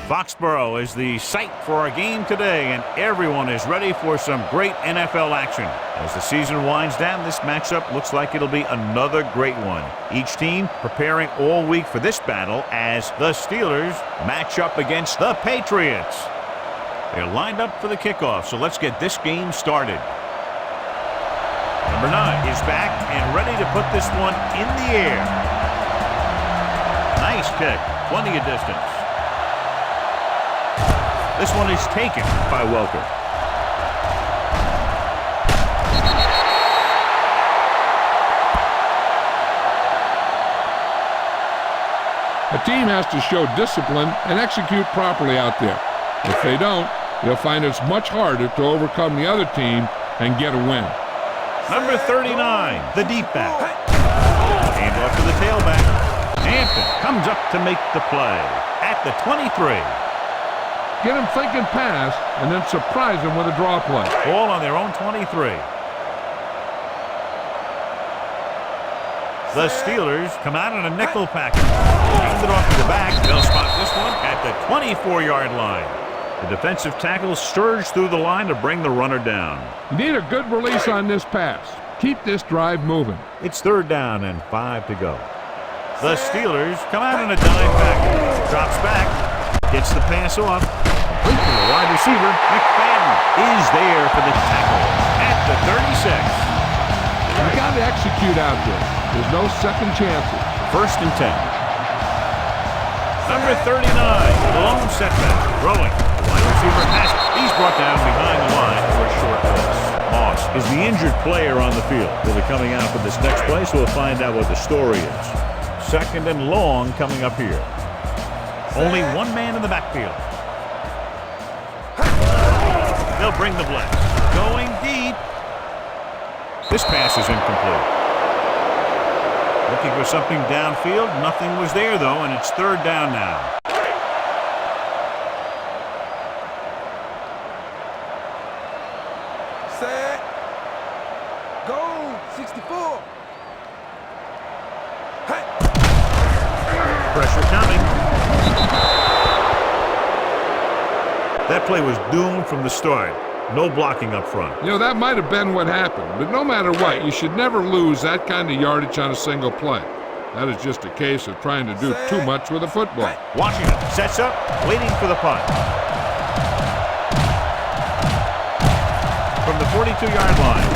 Foxborough is the site for our game today, and everyone is ready for some great NFL action. As the season winds down, this matchup looks like it'll be another great one. Each team preparing all week for this battle as the Steelers match up against the Patriots. They're lined up for the kickoff, so let's get this game started. Number 9 is back and ready to put this one in the air. Nice kick, plenty of distance. This one is taken by Welker. A team has to show discipline and execute properly out there. If they don't, you'll find it's much harder to overcome the other team and get a win. Number 39, the deep back. Hand off to the tailback. Hampton comes up to make the play at the 23. Get him thinking pass, and then surprise him with a draw play. Ball on their own 23. The Steelers come out in a nickel package. Hand it off to the back. They'll spot this one at the 24-yard line. The defensive tackle surged through the line to bring the runner down. You need a good release on this pass. Keep this drive moving. It's 3rd down and 5 to go. The Steelers come out in a dime package. Drops back. Gets the pass off. Complete to the wide receiver. McFadden is there for the tackle at the 36. You got to execute out there. There's no second chances. 1st and 10. Number 39, the lone setback. Throwing. The wide receiver has it. He's brought down behind the line for a short pass. Moss is the injured player on the field. He'll be coming out for this next play, so we'll find out what the story is. 2nd and long coming up here. Only one man in the backfield. They'll bring the blitz. Going deep. This pass is incomplete. Looking for something downfield. Nothing was there, though, and it's 3rd down now. Set. Go. 64. Hey. Pressure coming. That play was doomed from the start. No blocking up front. You know, that might have been what happened, but no matter what, you should never lose that kind of yardage on a single play. That is just a case of trying to do too much with a football. Washington sets up, waiting for the punt. From the 42-yard line.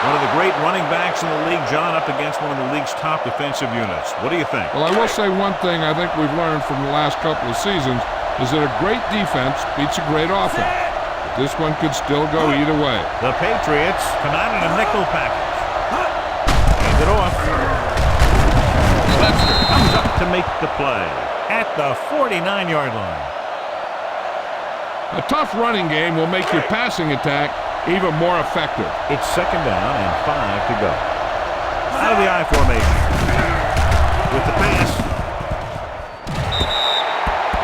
One of the great running backs in the league, John, up against one of the league's top defensive units. What do you think? Well, I will say one thing I think we've learned from the last couple of seasons is that a great defense beats a great offense. But this one could still go either way. The Patriots come out in a nickel package. Hand it off. Webster comes up to make the play at the 49-yard line. A tough running game will make your passing attack even more effective. It's 2nd down and 5 to go. Out of the I formation. With the pass.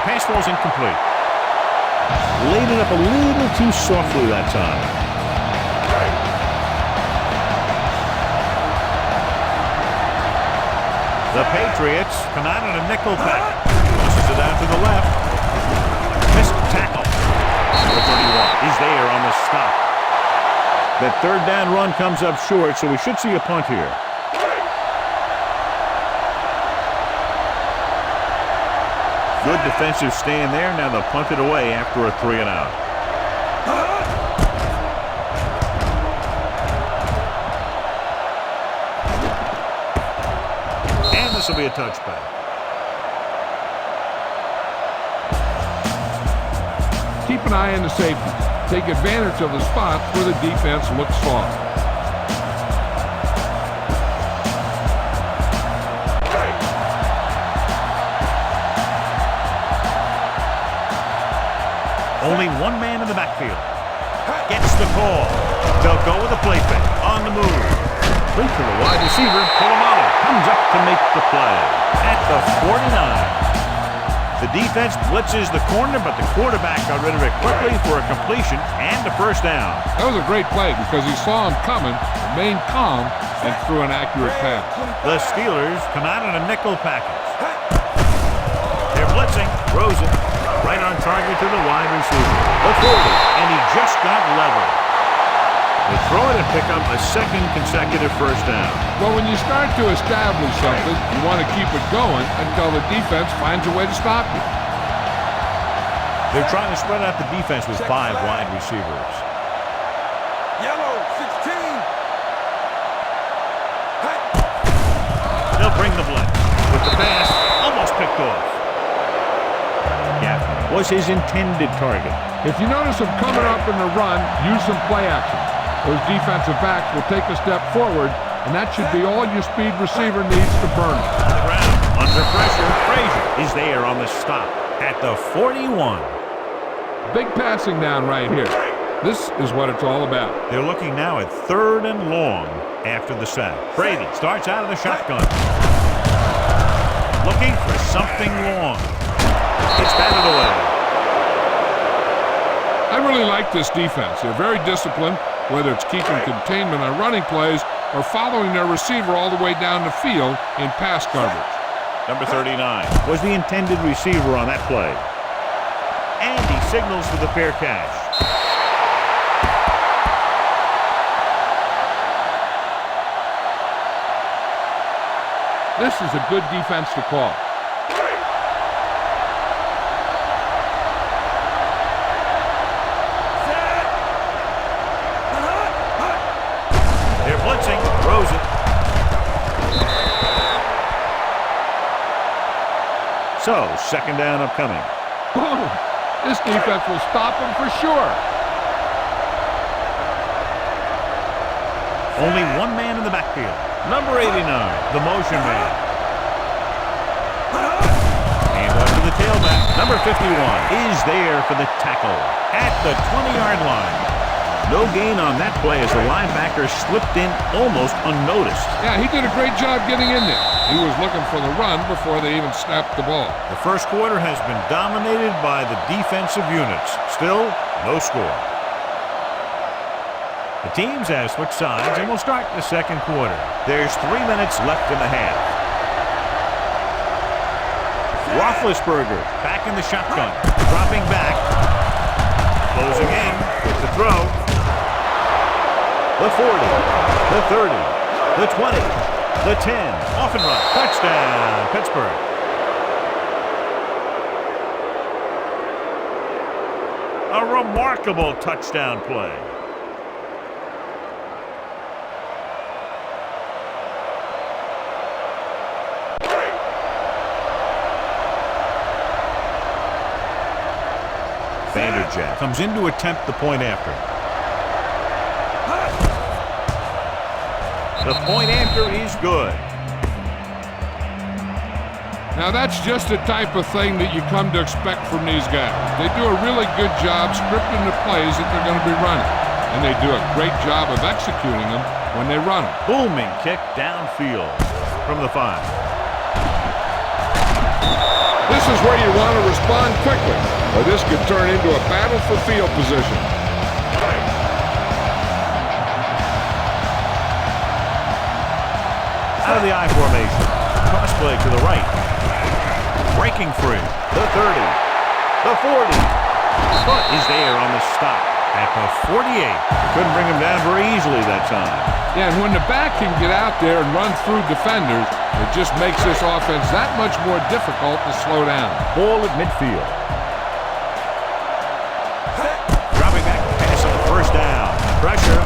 Pass ball's incomplete. Laid it up a little too softly that time. The Patriots come out in a nickel package. Pushes it out to the left. Missed tackle. Number 31. He's there on the stop. That 3rd down run comes up short, so we should see a punt here. Good defensive stand there. Now they'll punt it away after a 3 and out. And this will be a touchback. Keep an eye on the safety. Take advantage of the spots where the defense looks soft. Only one man in the backfield. Gets the call. They'll go with a play fake. On the move. Complete to the wide receiver. Polamalu comes up to make the play at the 49. The defense blitzes the corner, but the quarterback got rid of it quickly for a completion and a 1st down. That was a great play because he saw him coming, remained calm, and threw an accurate pass. The Steelers come out in a nickel package. They're blitzing. Rosen right target to the wide receiver. The 40, and he just got level. They throw it and pick up a second consecutive first down. Well, when you start to establish something, you want to keep it going until the defense finds a way to stop you. They're trying to spread out the defense with 5 wide receivers. Yellow, 16. Hey. They'll bring the blitz. With the pass, almost picked off. Gaffney was his intended target. If you notice him coming up in the run, use some play action. Those defensive backs will take a step forward, and that should be all your speed receiver needs to burn it. On the ground, under pressure, Frazier is there on the stop at the 41. Big passing down right here. This is what it's all about. They're looking now at 3rd and long after the sack. Brady starts out of the shotgun. Looking for something long. It's batted away. I really like this defense. They're very disciplined, whether it's keeping containment on running plays or following their receiver all the way down the field in pass coverage. Number 39 was the intended receiver on that play. And he signals for the fair catch. This is a good defense to call. They're blitzing. Throws it. So, second down upcoming. Boom! This defense will stop him for sure. Only one man in the backfield. Number 89, the motion man. And off to the tailback. Number 51 is there for the tackle at the 20-yard line. No gain on that play as the linebacker slipped in almost unnoticed. Yeah, he did a great job getting in there. He was looking for the run before they even snapped the ball. The first quarter has been dominated by the defensive units. Still, no score. The teams have switched sides and will start the second quarter. There's 3 minutes left in the half. Roethlisberger back in the shotgun, dropping back, closing in with the throw. The 40, the 30, the 20, the 10, off and run, touchdown, Pittsburgh. A remarkable touchdown play. Vanderjagt comes in to attempt the point after. The point after is good. Now that's just the type of thing that you come to expect from these guys. They do a really good job scripting the plays that they're going to be running. And they do a great job of executing them when they run them. Booming kick downfield from the 5. This is where you want to respond quickly, or this could turn into a battle for field position. Out of the I formation. Cross play to the right. Breaking free. The 30. The 40. But is there on the stop at the 48. Couldn't bring him down very easily that time. Yeah, and when the back can get out there and run through defenders, it just makes this offense that much more difficult to slow down. Ball at midfield. Dropping back to pass on the first down. Pressure.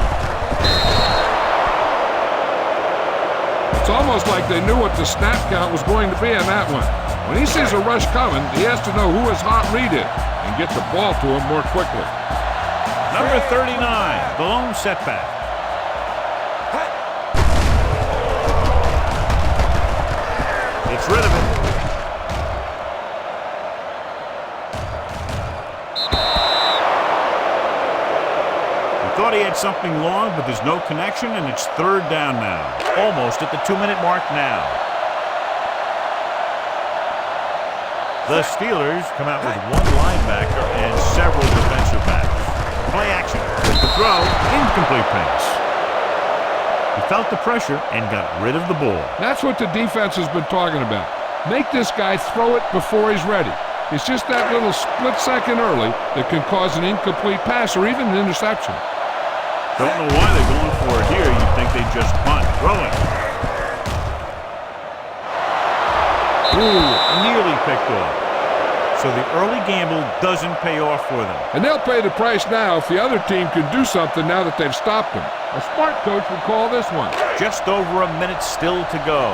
It's almost like they knew what the snap count was going to be on that one. When he sees a rush coming, he has to know who his hot read is and get the ball to him more quickly. Number 39, the lone setback. It's rid of it. Thought he had something long, but there's no connection, and it's third down now. Almost at the 2-minute mark now. The Steelers come out with one linebacker and several defensive backs. Play action with the throw, incomplete pass. He felt the pressure and got rid of the ball. That's what the defense has been talking about. Make this guy throw it before he's ready. It's just that little split second early that can cause an incomplete pass or even an interception. Don't know why they're going for it here. You'd think they'd just punt. Throwing. Ooh, nearly picked off. So the early gamble doesn't pay off for them. And they'll pay the price now if the other team can do something now that they've stopped them. A smart coach would call this one. Just over a minute still to go.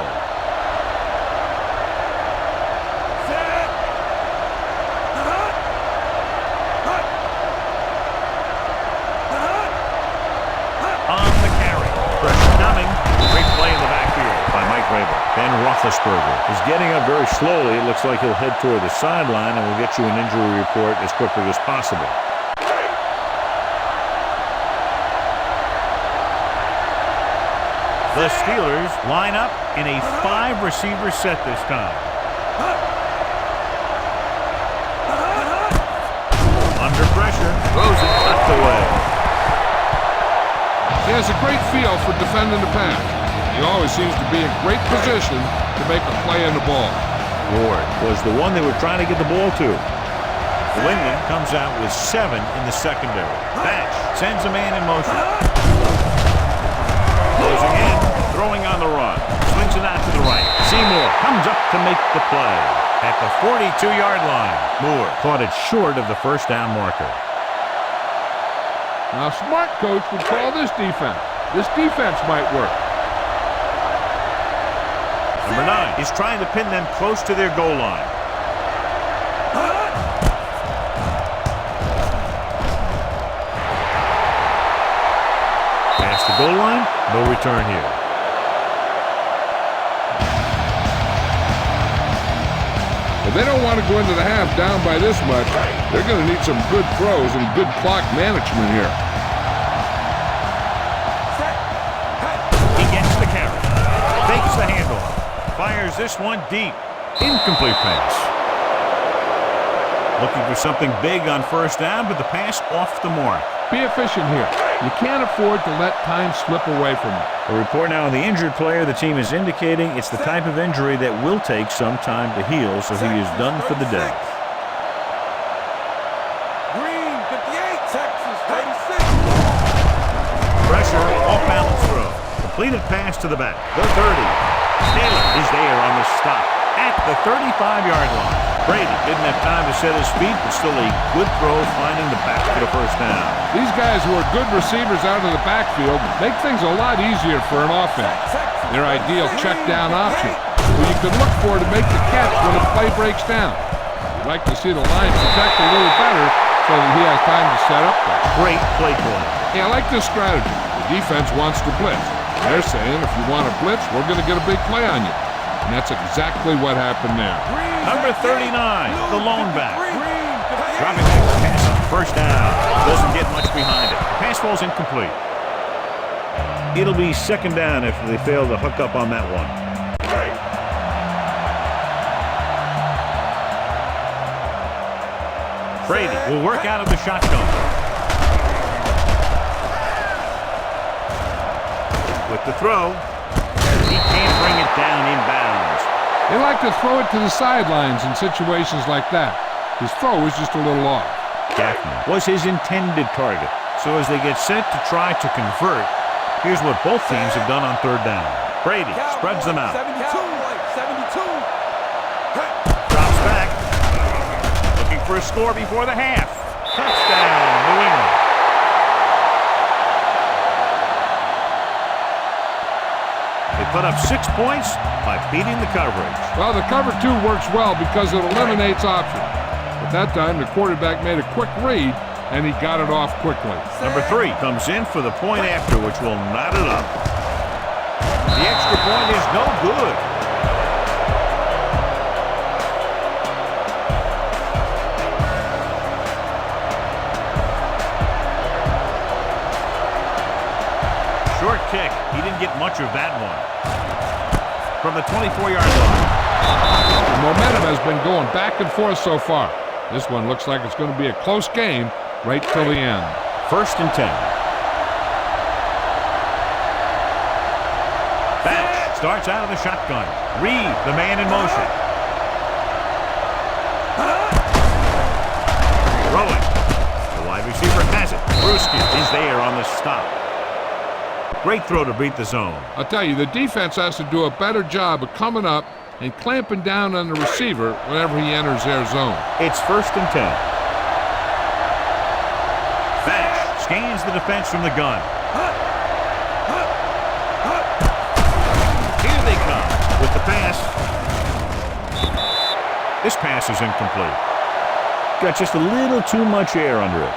Ben Roethlisberger is getting up very slowly. It looks like he'll head toward the sideline, and we'll get you an injury report as quickly as possible. The Steelers line up in a 5-receiver set this time. Under pressure, throws it tucked away. He has a great feel for defending the pass. He always seems to be in great position to make a play on the ball. Ward was the one they were trying to get the ball to. New England comes out with 7 in the secondary. Batch sends a man in motion. Closing in, throwing on the run. Swings it out to the right. Seymour comes up to make the play. At the 42-yard line, Moore caught it short of the first down marker. Now, a smart coach would call this defense. This defense might work. Number 9 is trying to pin them close to their goal line. Past the goal line, no return here. If they don't want to go into the half down by this much, they're going to need some good throws and good clock management here. He gets the carry, fakes the handoff. Fires this one deep. Incomplete pass. Looking for something big on first down, but the pass off the mark. Be efficient here. You can't afford to let time slip away from you. A report now on the injured player. The team is indicating it's the type of injury that will take some time to heal, so he is done for the day. Green, 58, Texas, 36. Pressure, off-balance throw. Completed pass to the back. The 30. Taylor is there on the stop at the 35-yard line. Brady didn't have time to set his feet, but still a good throw, finding the back for the first down. These guys who are good receivers out of the backfield make things a lot easier for an offense. Their ideal check-down option, who you can look for to make the catch when a play breaks down. You'd like to see the line protect a little better so that he has time to set up there. Great play call. Yeah, I like this strategy. The defense wants to blitz. They're saying if you want to blitz, we're going to get a big play on you. And that's exactly what happened there. Number 39, the lone back. Dropping back the pass on first down. Doesn't get much behind it. The pass falls incomplete. It'll be second down if they fail to hook up on that one. Brady will work out of the shotgun. With the throw, he can't bring it down inbounds. They like to throw it to the sidelines in situations like that. His throw was just a little off. Gaffney was his intended target. So as they get set to try to convert, here's what both teams have done on third down. Brady spreads them out. 72. Drops back. Looking for a score before the half. Touchdown, New England. They put up 6 points by beating the coverage. Well, the cover 2 works well because it eliminates options. But that time, the quarterback made a quick read, and he got it off quickly. Number 3 comes in for the point after, which will knot it up. The extra point is no good. Short kick. He didn't get much of that one. From the 24-yard line. The momentum has been going back and forth so far. This one looks like it's going to be a close game right till the end. First and 10. Batch starts out of the shotgun. Reed, the man in motion. throwing. The wide receiver has it. Brewski is there on the stop. Great throw to beat the zone. I'll tell you, the defense has to do a better job of coming up and clamping down on the receiver whenever he enters their zone. It's 1st and 10. Bash scans the defense from the gun. Here they come with the pass. This pass is incomplete. Got just a little too much air under it.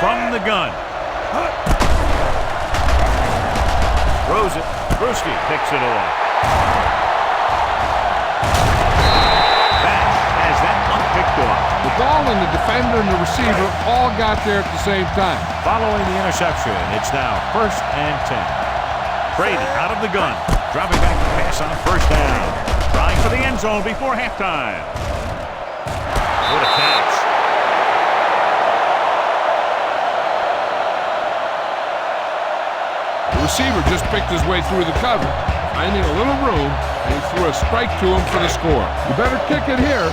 From the gun. Throws it. Brewski picks it off. Bash has that one picked off. The ball and the defender and the receiver all got there at the same time. Following the interception, it's now 1st and 10. Brady out of the gun. Dropping back to pass on 1st down. Trying for the end zone before halftime. What a catch. The receiver just picked his way through the cover, finding a little room, and he threw a strike to him for the score. You better kick it here.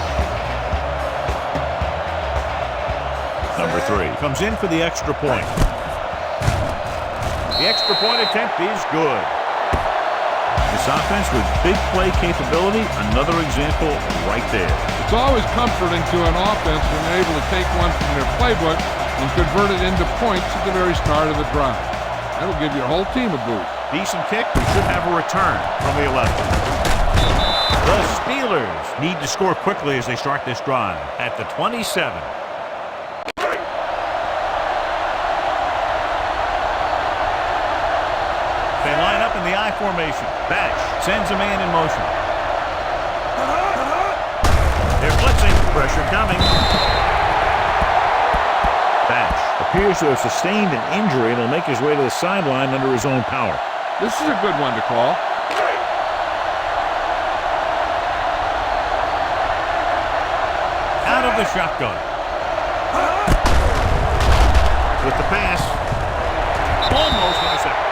Number 3 comes in for the extra point. The extra point attempt is good. This offense with big play capability, another example right there. It's always comforting to an offense when they're able to take one from their playbook and convert it into points at the very start of the drive. That'll give your whole team a boost. Decent kick. We should have a return from the 11. The Steelers need to score quickly as they start this drive at the 27. They line up in the I formation. Bash sends a man in motion. They're blitzing. Pressure coming. Bash appears to have sustained an injury and will make his way to the sideline under his own power. This is a good one to call. Out of the shotgun. With the pass. Almost intercepted.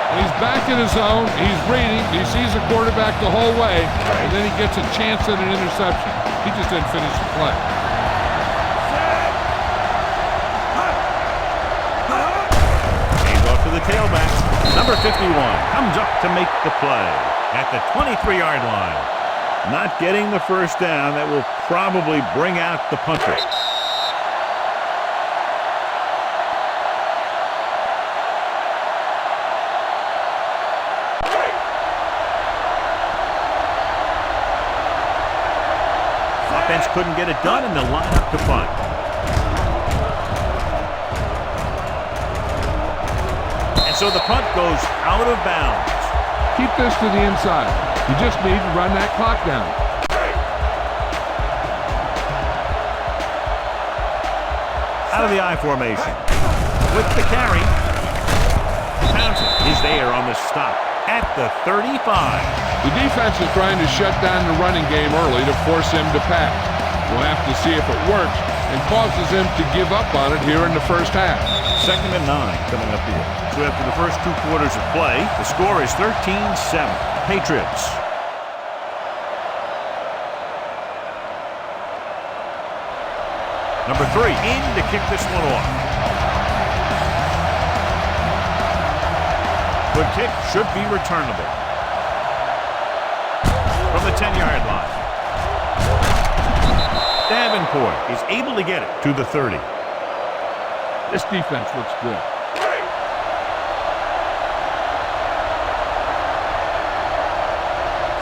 He's back in his zone. He's reading. He sees the quarterback the whole way, and then he gets a chance at an interception. He just didn't finish the play. To the tailback. Number 51 comes up to make the play at the 23-yard line. Not getting the first down. That will probably bring out the punter. Offense couldn't get it done, and they'll line up to punt. So the punt goes out of bounds. Keep this to the inside. You just need to run that clock down. Out of the I formation. With the carry. Townsend is there on the stop at the 35. The defense is trying to shut down the running game early to force him to pass. We'll have to see if it works and causes him to give up on it here in the first half. 2nd and 9 coming up here. So after the first 2 quarters of play, the score is 13-7. Patriots. Number 3 in to kick this one off. Good kick, should be returnable. From the 10-yard line. Davenport is able to get it to the 30. This defense looks good.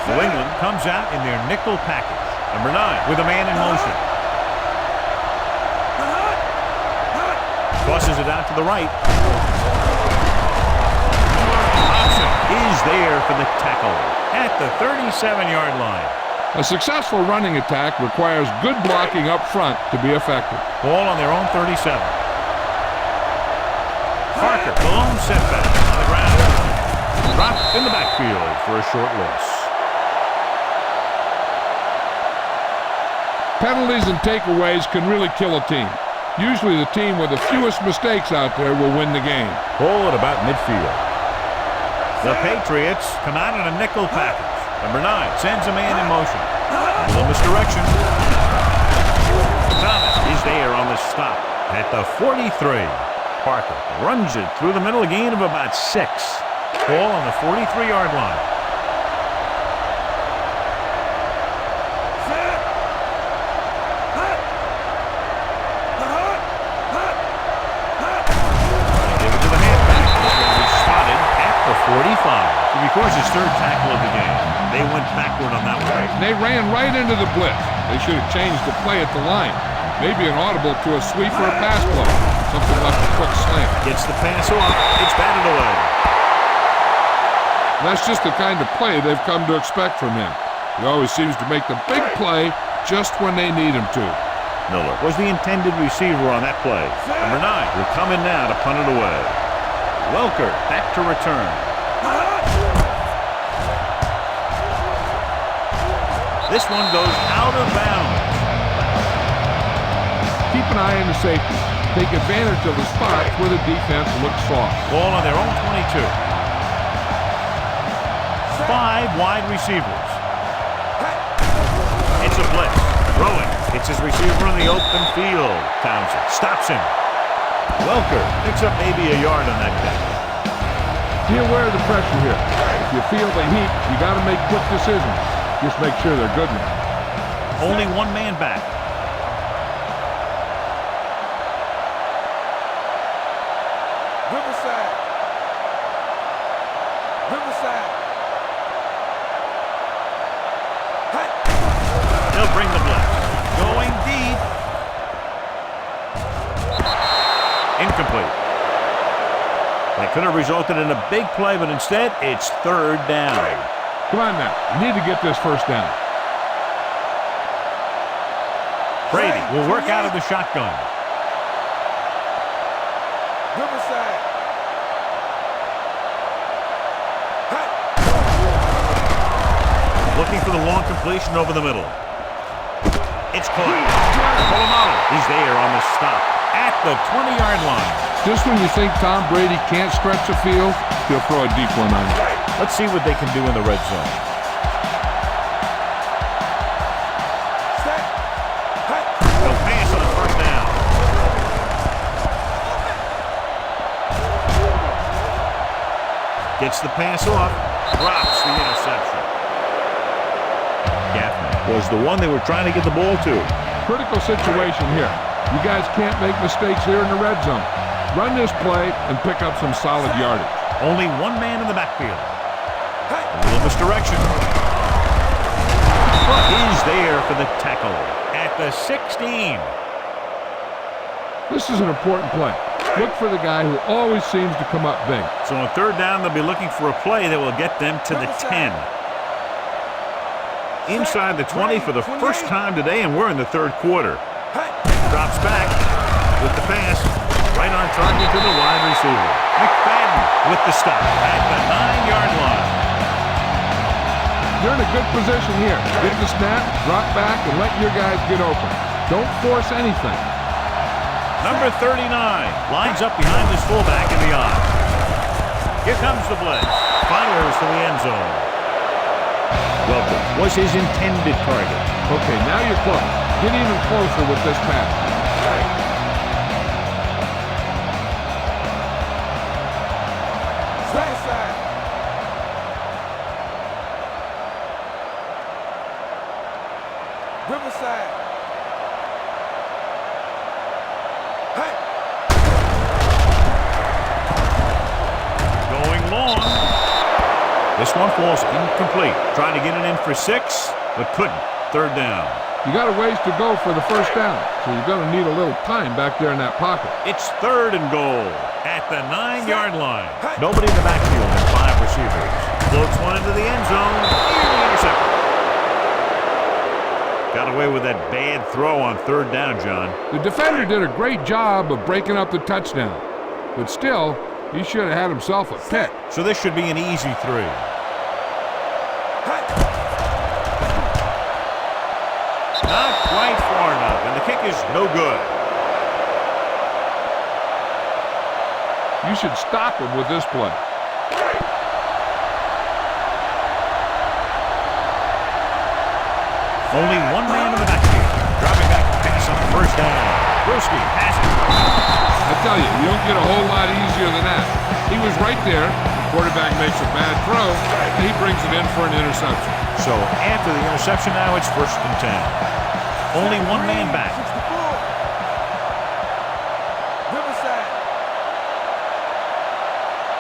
New England comes out in their nickel package. Number 9 with a man in motion. Tosses it out to the right. Hobson is there for the tackle at the 37-yard line. A successful running attack requires good blocking up front to be effective. Ball on their own 37. Parker, the lone setback on the ground. Dropped in the backfield for a short loss. Penalties and takeaways can really kill a team. Usually the team with the fewest mistakes out there will win the game. Ball at about midfield. The Patriots come out in a nickel package. Number 9 sends a man in motion. A little misdirection. Thomas is there on the stop at the 43. Parker runs it through the middle, a gain of about 6. Ball on the 43-yard line. Give it to the halfback. He's spotted at the 45. He records his 3rd tackle of the game. They went backward on that one. They ran right into the blitz. They should have changed the play at the line. Maybe an audible to a sweep or a pass play. Something like a quick slant. Gets the pass off. It's batted away. That's just the kind of play they've come to expect from him. He always seems to make the big play just when they need him to. Miller was the intended receiver on that play. Number 9 will come in now to punt it away. Welker back to return. This one goes out of bounds. Keep an eye on the safety. Take advantage of the spots where the defense looks soft. Ball on their own 22. 5 wide receivers. It's a blitz. Throwing. It's his receiver in the open field. Townsend stops him. Welker picks up maybe a yard on that catch. Be aware of the pressure here. If you feel the heat, you got to make quick decisions. Just make sure they're good ones. Only one man back. Riverside. Riverside. They'll bring the blitz. Going deep. Incomplete. That could have resulted in a big play, but instead, it's 3rd down. Come on now. You need to get this first down. Brady will work out of the shotgun. Riverside. Looking for the long completion over the middle. It's caught. Polamalu is there on the stop at the 20-yard line. Just when you think Tom Brady can't stretch the field, he'll throw a deep one on you. Let's see what they can do in the red zone. They'll pass on the 1st down. Gets the pass off. Drops the interception. Gaffney was the one they were trying to get the ball to. Critical situation here. You guys can't make mistakes here in the red zone. Run this play and pick up some solid yardage. Only one man in the backfield. A little misdirection. He's there for the tackle at the 16. This is an important play. Look for the guy who always seems to come up big. So on 3rd down, they'll be looking for a play that will get them to the 10. Inside the 20 for the first time today, and we're in the 3rd quarter. Drops back with the pass. Right on target to the wide receiver. McFadden with the stop at the 9-yard line. You're in a good position here. Get the snap, drop back, and let your guys get open. Don't force anything. Number 39 lines up behind his fullback in the eye. Here comes the blitz. Fires to the end zone. Welker was his intended target. Okay, now you're close. Get even closer with this pass. Riverside. Going long. This one falls incomplete. Trying to get it in for 6, but couldn't. 3rd down. You got a ways to go for the first down, so you're going to need a little time back there in that pocket. It's 3rd and goal at the 9-yard line. Nobody in the backfield and 5 receivers. Floats one into the end zone. Nearly intercepted. Got away with that bad throw on 3rd down, John. The defender did a great job of breaking up the touchdown, but still, he should have had himself a pick. So this should be an easy 3. Not quite far enough, and the kick is no good. You should stop him with this play. Only one man in the backfield. Dropping back to pass on first down. Brewski has it. I tell you, you don't get a whole lot easier than that. He was right there. The quarterback makes a bad throw, and he brings it in for an interception. So after the interception, now it's 1st and 10. Only one man back. Riverside.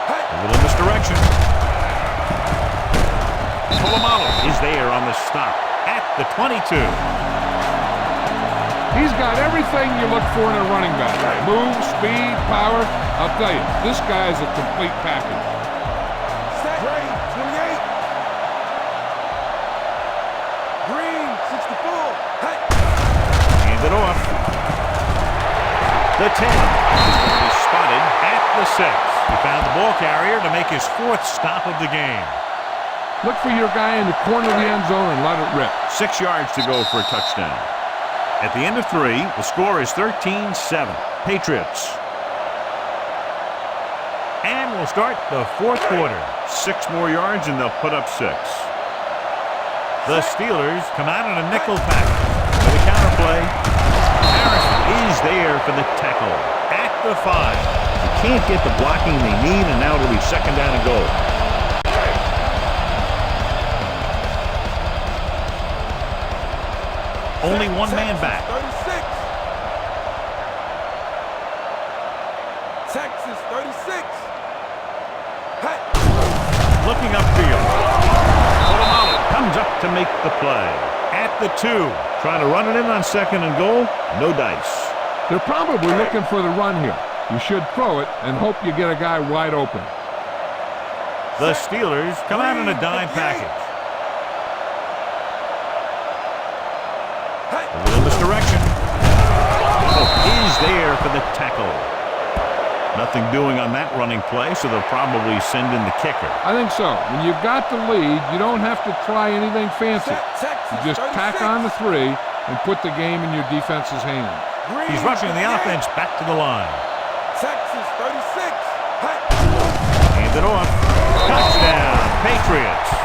A little misdirection. Polamalu is there on the stop at the 22. He's got everything you look for in a running back. Move, speed, power. I'll tell you, this guy is a complete package. Set. Green, 28. Green, 64. Hey. Hand it off. The 10 is going to be spotted at the 6. He found the ball carrier to make his 4th stop of the game. Look for your guy in the corner of the end zone and let it rip. 6 yards to go for a touchdown. At the end of 3, the score is 13-7. Patriots. And we'll start the 4th quarter. 6 more yards and they'll put up 6. The Steelers come out in a nickel package with a counter play. Harrison is there for the tackle at the 5. You can't get the blocking they need, and now it'll be 2nd down and goal. Only one man back. 36. Texas, 36. Hey. Looking upfield. Polamalu comes up to make the play. At the 2. Trying to run it in on 2nd and goal. No dice. They're probably looking for the run here. You should throw it and hope you get a guy wide open. The Steelers come out in a dime package. A little misdirection. Is there for the tackle. Nothing doing on that running play, so they'll probably send in the kicker. I think so. When you've got the lead, you don't have to try anything fancy. You just tack on the 3 and put the game in your defense's hands. He's rushing the offense back to the line. Texas, 36. Hey. Hand it off. Touchdown, Patriots.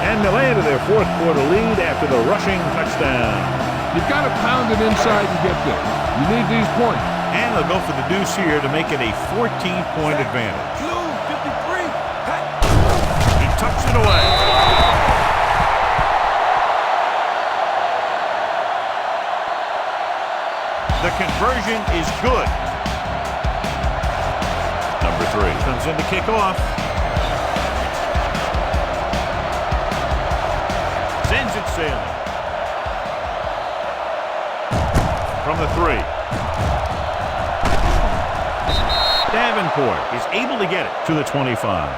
And they'll add to their 4th quarter lead after the rushing touchdown. You've got to pound it inside and get there. You need these points. And they'll go for the deuce here to make it a 14-point advantage. Blue, 53. Hey. He tucks it away. The conversion is good. Number 3 comes in to kick off. Sends it sailing. From the 3. Davenport is able to get it to the 25.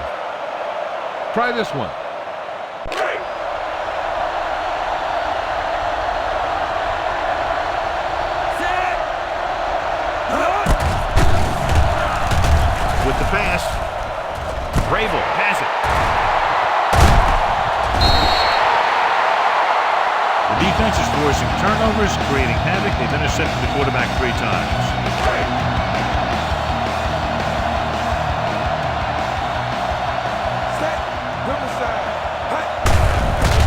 Try this one. With the pass, Vrabel has it. The defense is forcing turnovers, creating havoc. They've intercepted the quarterback 3 times. Set. Riverside. Hey.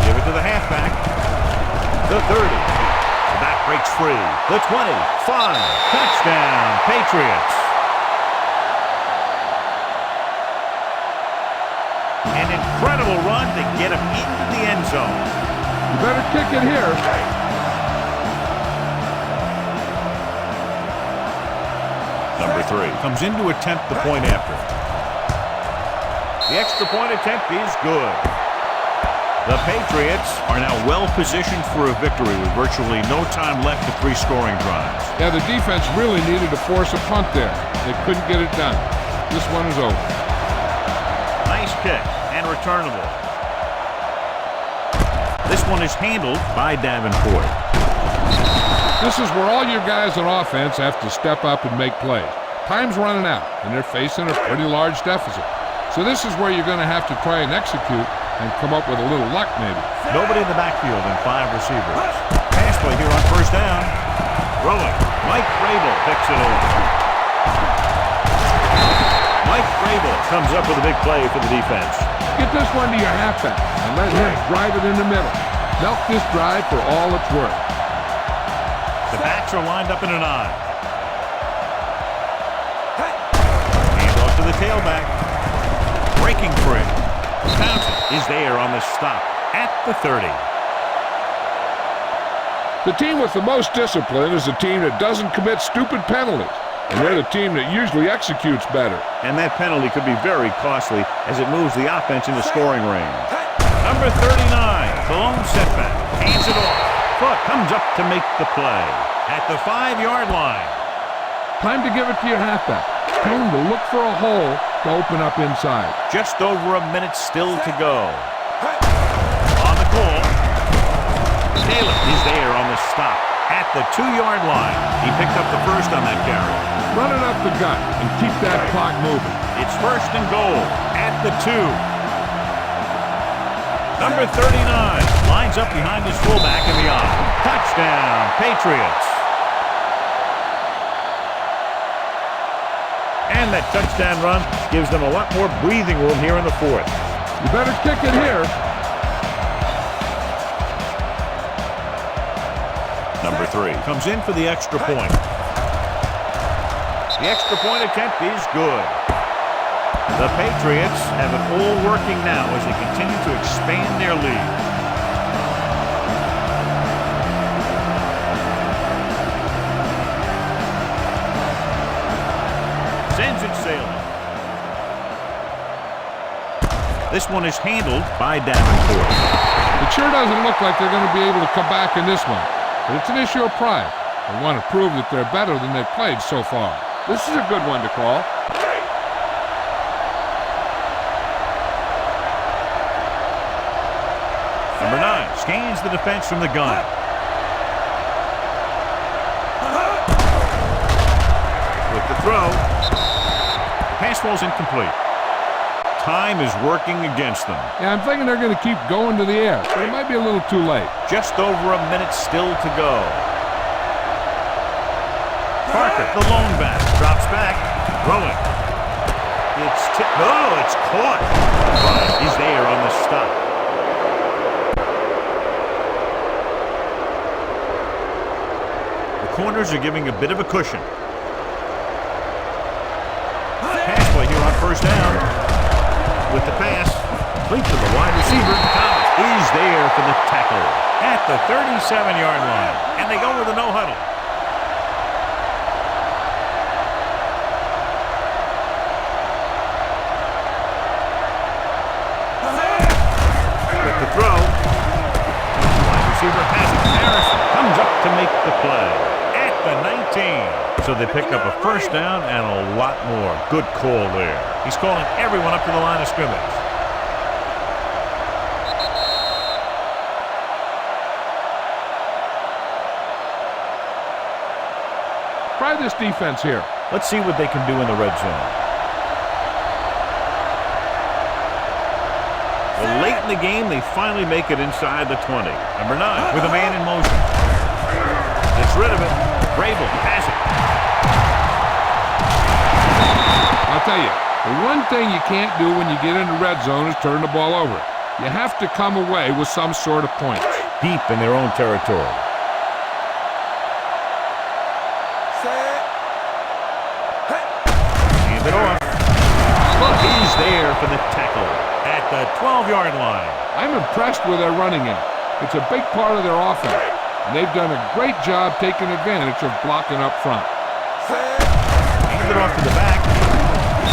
Give it to the halfback. The 30. The back breaks free. The 25. Touchdown, Patriots. An incredible run to get him into the end zone. You better kick it here. Number 3 comes in to attempt the point after. The extra point attempt is good. The Patriots are now well positioned for a victory with virtually no time left to 3 scoring drives. Yeah, the defense really needed to force a punt there. They couldn't get it done. This one is over. Nice kick and returnable. This one is handled by Davenport. This is where all your guys on offense have to step up and make plays. Time's running out, and they're facing a pretty large deficit. So this is where you're going to have to try and execute and come up with a little luck, maybe. Nobody in the backfield and 5 receivers. Pass play here on first down. Rolling. Mike Vrabel picks it over. Mike Vrabel comes up with a big play for the defense. Get this one to your halfback and let him drive it in the middle. Milk this drive for all it's worth. The backs are lined up in an I. Hand off to the tailback. Breaking free. Townsend is there on the stop at the 30. The team with the most discipline is the team that doesn't commit stupid penalties. And they're the team that usually executes better. And that penalty could be very costly as it moves the offense into scoring range. Number 39, the lone setback. Hands it off. Foot comes up to make the play at the 5-yard line. Time to give it to your halfback. Tell him to look for a hole to open up inside. Just over a minute still to go. On the call. Taylor is there on the stop at the 2-yard line. He picked up the first on that carry. Run it up the gut and keep that clock moving. It's first and goal at the 2. Number 39 lines up behind his fullback in the I. Touchdown, Patriots. And that touchdown run gives them a lot more breathing room here in the 4th. You better kick it here. Number 3 comes in for the extra point. The extra point attempt is good. The Patriots have it all working now as they continue to expand their lead. Sends it sailing. This one is handled by Davenport. It sure doesn't look like they're going to be able to come back in this one. But it's an issue of pride. They want to prove that they're better than they've played so far. This is a good one to call. Number 9 scans the defense from the gun. With the throw. The pass ball's incomplete. Time is working against them. Yeah, I'm thinking they're going to keep going to the air, but it might be a little too late. Just over a minute still to go. Parker, the lone back, drops back, throwing. It's tipped. Oh, it's caught. But he's there on the stop. The corners are giving a bit of a cushion. Pass play here on first down. With the pass, complete to the wide receiver. Thomas is there for the tackle at the 37-yard line. And they go with a no-huddle. With the throw, wide receiver passes. Harrison comes up to make the play at the 19. So they pick up a first down and a lot more. Good call there. He's calling everyone up to the line of scrimmage. Try this defense here. Let's see what they can do in the red zone. Well, late in the game, they finally make it inside the 20. Number 9 with a man in motion. Gets rid of it. Vrabel, pass it. I'll tell you, the one thing you can't do when you get in the red zone is turn the ball over. You have to come away with some sort of points. Deep in their own territory. Hand it off. He's there for the tackle at the 12-yard line. I'm impressed with their running game. It's a big part of their offense, and they've done a great job taking advantage of blocking up front. Hand it off to the back.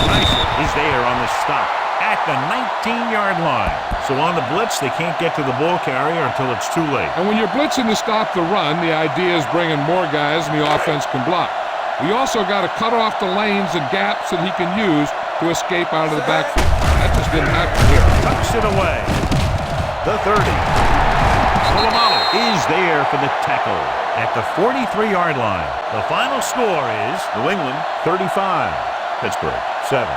Nice is there on the stop at the 19-yard line. So on the blitz, they can't get to the ball carrier until it's too late. And when you're blitzing to stop the run, the idea is bringing more guys and the offense can block. We also got to cut off the lanes and gaps that he can use to escape out of the backfield. That just didn't happen here. Tucks it away. The 30. Polamalu is there for the tackle at the 43-yard line. The final score is New England 35, Pittsburgh 7.